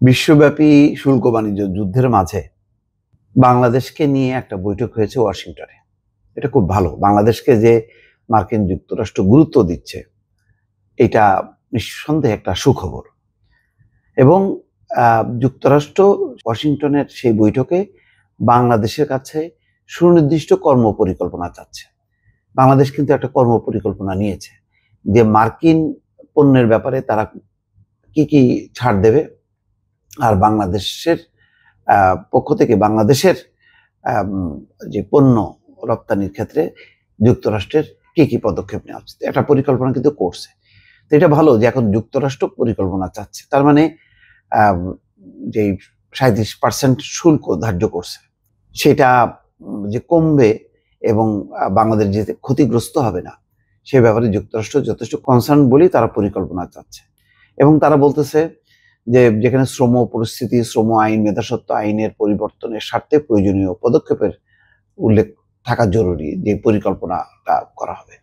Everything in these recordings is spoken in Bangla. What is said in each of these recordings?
বিশ্বব্যাপী শুল্ক বাণিজ্য যুদ্ধের মাঝে বাংলাদেশকে নিয়ে একটা বৈঠক হয়েছে ওয়াশিংটনে। এটা খুব ভালো। বাংলাদেশকে যে মার্কিন যুক্তরাষ্ট্র গুরুত্ব দিচ্ছে, এটা নিঃসন্দেহে একটা সুখবর। এবং যুক্তরাষ্ট্র ওয়াশিংটনের সেই বৈঠকে বাংলাদেশের কাছে সুনির্দিষ্ট কর্মপরিকল্পনা চাচ্ছে। বাংলাদেশ কিন্তু একটা কর্মপরিকল্পনা নিয়েছে যে মার্কিন পণ্যের ব্যাপারে তারা কি কি ছাড় দেবে, আর বাংলাদেশের পক্ষ থেকে বাংলাদেশের যে পণ্য রপ্তানির ক্ষেত্রে যুক্তরাষ্ট্রের কি কি পদক্ষেপ নেওয়া উচিত, একটা পরিকল্পনা কিন্তু করছে। তো এটা ভালো যে এখন যুক্তরাষ্ট্র পরিকল্পনা চাচ্ছে, তার মানে যে 37% শুল্ক ধার্য করছে সেটা যে কমবে এবং বাংলাদেশ যে ক্ষতিগ্রস্ত হবে না, সে ব্যাপারে যুক্তরাষ্ট্র যথেষ্ট কনসার্ন বলেই তারা পরিকল্পনা চাচ্ছে। এবং তারা বলতেছে যে যেখানে শ্রম পরিস্থিতি, শ্রম আইন, মেধাস্বত্ব আইনের পরিবর্তনের স্বার্থে প্রয়োজনীয় পদক্ষেপের উল্লেখ থাকা জরুরি, যে পরিকল্পনাটা করা হবে।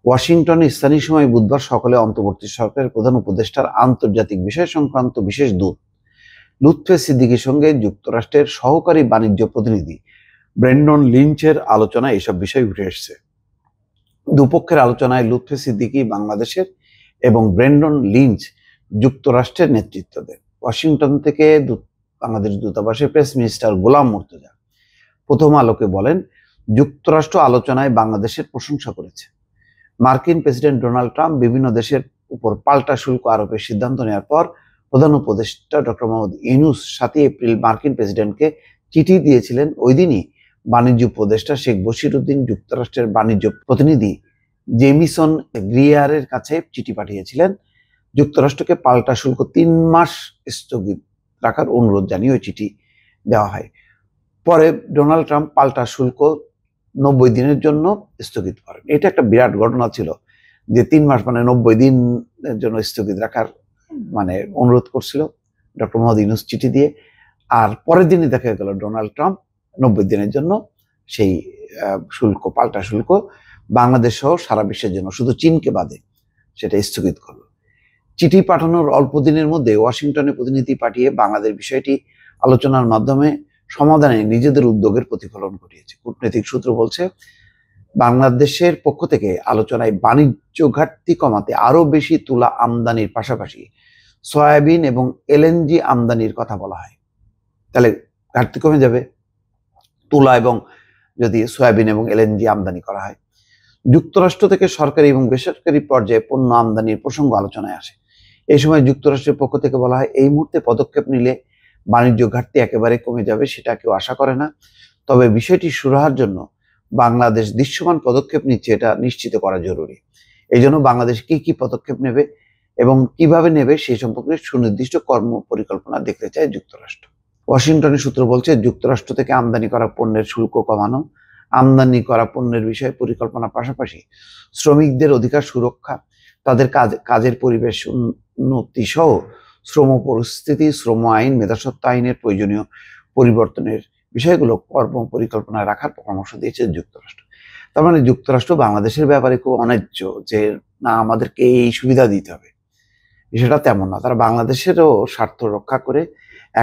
ওয়াশিংটনে স্থানীয় সময় বুধবার সকালে অন্তর্বর্তী সরকারের প্রধান উপদেষ্টার আন্তর্জাতিক বিষয় সংক্রান্ত বিশেষ দূত লুৎফে সিদ্দিকীর সঙ্গে যুক্তরাষ্ট্রের সহকারী বাণিজ্য প্রতিনিধি ব্রেন্ডন লিঞ্চের আলোচনায় এসব বিষয় উঠে এসছে। দুপক্ষের আলোচনায় লুৎফে সিদ্দিকী বাংলাদেশের এবং ব্রেন্ডন লিঞ্চ যুক্তরাষ্ট্রের নেতৃত্ব দেন। ওয়াশিংটন থেকে বাংলাদেশ দূতাবাসের প্রেস মিনিস্টার গোলাম মুর্তজা প্রথম আলোকে বলেন, যুক্তরাষ্ট্র আলোচনায় বাংলাদেশের প্রশংসা করেছে। মার্কিন প্রেসিডেন্ট ডোনাল্ড ট্রাম্প বিভিন্ন দেশের উপর পাল্টা শুল্ক আরোপের সিদ্ধান্ত নেওয়ার পর প্রধান উপদেষ্টা ডক্টর মোহাম্মদ ইউনূস 7 এপ্রিল মার্কিন প্রেসিডেন্টকে চিঠি দিয়েছিলেন। ওই দিনই বাণিজ্য উপদেষ্টা শেখ বশিরউদ্দিন যুক্তরাষ্ট্রের বাণিজ্য প্রতিনিধি জেমিসন গ্রিয়ারের কাছে চিঠি পাঠিয়েছিলেন। যুক্তরাষ্ট্রকে পাল্টা শুল্ক 3 মাস স্থগিত রাখার অনুরোধ জানিয়ে ওই চিঠি দেওয়া হয়। পরে ডোনাল্ড ট্রাম্প পাল্টা শুল্ক 90 দিনের জন্য স্থগিত করেন। এটা একটা বিরাট ঘটনা ছিল যে 3 মাস মানে 90 দিনের জন্য স্থগিত রাখার অনুরোধ করছিল ডক্টর মোহাম্মদ ইউনূস চিঠি দিয়ে। আর পরের দিনই দেখা গেল ডোনাল্ড ট্রাম্প 90 দিনের জন্য সেই শুল্ক, পাল্টা শুল্ক বাংলাদেশ সহ সারা বিশ্বের জন্য, শুধু চীনকে বাদে, সেটা স্থগিত করলো। চিঠি পাঠানোর অল্প দিনের মধ্যে ওয়াশিংটনে প্রতিনিধি পাঠিয়ে বাংলাদেশ বিষয়টি আলোচনার মাধ্যমে সমাধানে নিজেদের উদ্যোগের প্রতিফলন ঘটিয়েছে। কূটনৈতিক সূত্র বলছে, বাংলাদেশের পক্ষ থেকে আলোচনায় বাণিজ্য ঘাটতি কমাতে আরো বেশি তুলা আমদানির পাশাপাশি সয়াবিন এবং এলএনজি আমদানির কথা বলা হয়। তাহলে ঘাটতি কমে যাবে তুলা এবং যদি সয়াবিন এবং এলএনজি আমদানি করা হয়। যুক্তরাষ্ট্র থেকে সরকারি এবং বেসরকারি পর্যায়ে পণ্য আমদানির প্রসঙ্গ আলোচনায় আসে। এই সময় যুক্তরাষ্ট্রের পক্ষ থেকে বলা হয়, এই মুহূর্তে পদক্ষেপ নিলে বাণিজ্য ঘাটতি একেবারে কমে যাবে সেটা কেউ আশা করে না, তবে বিষয়টি সুরাহার জন্য বাংলাদেশ দৃশ্যমান পদক্ষেপ নিচ্ছে, এটা নিশ্চিত করা জরুরি। এই জন্য বাংলাদেশ কি কি পদক্ষেপ নেবে এবং কিভাবে নেবে সেই সম্পর্কে সুনির্দিষ্ট কর্ম পরিকল্পনা দেখতে চায় যুক্তরাষ্ট্র। ওয়াশিংটনের সূত্র বলছে, যুক্তরাষ্ট্র থেকে আমদানি করা পণ্যের শুল্ক কমানো, আমদানি করা পণ্যের বিষয়ে পরিকল্পনার পাশাপাশি শ্রমিকদের অধিকার সুরক্ষা, তাদের কাজের পরিবেশ উন্নতি সহ শ্রম পরিস্থিতি, শ্রম আইন, মেধাস্বত্ব আইনের প্রয়োজনীয় পরিবর্তনের বিষয়গুলো কর্ম পরিকল্পনায় রাখার পরামর্শ দিয়েছে যুক্তরাষ্ট্র। তার মানে যুক্তরাষ্ট্র বাংলাদেশের ব্যাপারে খুব অন্যায্য যে না আমাদেরকে এই সুবিধা দিতে হবে, বিষয়টা তেমন না। তারা বাংলাদেশেরও স্বার্থ রক্ষা করে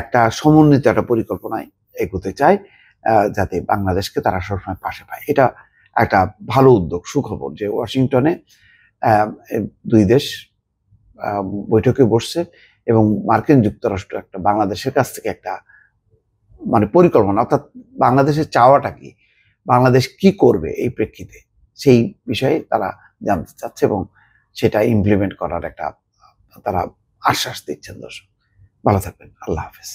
একটা সমন্বিত একটা পরিকল্পনায় এগোতে চায়, যাতে বাংলাদেশকে তারা সবসময় পাশে পায়। এটা একটা ভালো উদ্যোগ, সুখবর যে ওয়াশিংটনে দুই দেশ বৈঠকে বসছে এবং মার্কিন যুক্তরাষ্ট্র একটা বাংলাদেশের কাছ থেকে একটা পরিকল্পনা, অর্থাৎ বাংলাদেশের চাওয়াটা কি, বাংলাদেশ কি করবে এই প্রেক্ষিতে, সেই বিষয়ে তারা জানতে চাচ্ছে এবং সেটা ইমপ্লিমেন্ট করার একটা তারা আশ্বাস দিচ্ছেন। দর্শক ভালো থাকবেন, আল্লাহ হাফেজ।